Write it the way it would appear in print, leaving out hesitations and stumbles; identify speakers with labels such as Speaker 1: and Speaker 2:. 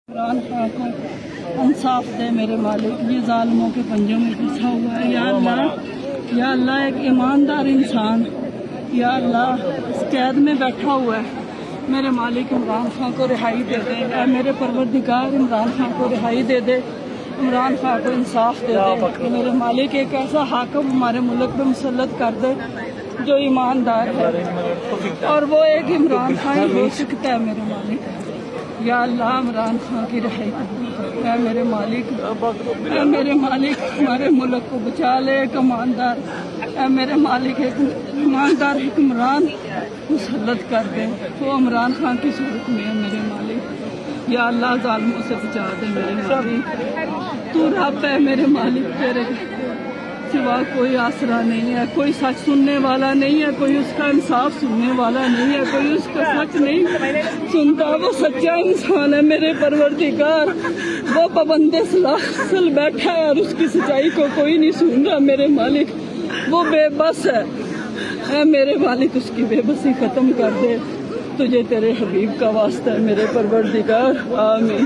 Speaker 1: عمران خان کو انصاف دے میرے مالک، یہ ظالموں کے پنجوں میں پھنسا ہوا ہے۔ یا اللہ ایک ایماندار انسان یا اللہ اس قید میں بیٹھا ہوا ہے، میرے مالک عمران خان کو رہائی دے دے۔ اے میرے پروردگار عمران خان کو رہائی دے دے، عمران خان کو انصاف دے دے۔ میرے مالک ایک ایسا حاکم ہمارے ملک پہ مسلط کر دے جو ایماندار ہے، اور وہ ایک عمران خان ہی ہو سکتا ہے میرے مالک۔ یا اللہ عمران خان کی رہائی اے میرے مالک، اے میرے مالک ہمارے ملک کو بچا لے۔ ایک ایماندار اے میرے مالک ایک ایماندار حکمران مسلط کر دے، وہ عمران خان کی صورت میں ہے میرے مالک۔ یا اللہ ظالموں سے بچا دے میرے مالک، تو رب ہے میرے مالک، تیرے سوا کوئی آسرا نہیں ہے، کوئی سچ سننے والا نہیں ہے، کوئی اس کا انصاف سننے والا نہیں ہے، کوئی اس کا سچ نہیں سنتا۔ وہ سچا انسان ہے میرے پروردگار، وہ پابند سلاسل بیٹھا ہے اور اس کی سچائی کو کوئی نہیں سن رہا میرے مالک، وہ بے بس ہے۔ اے میرے مالک اس کی بے بسی ختم کر دے، تجھے تیرے حبیب کا واسطہ ہے میرے پروردگار، آمین۔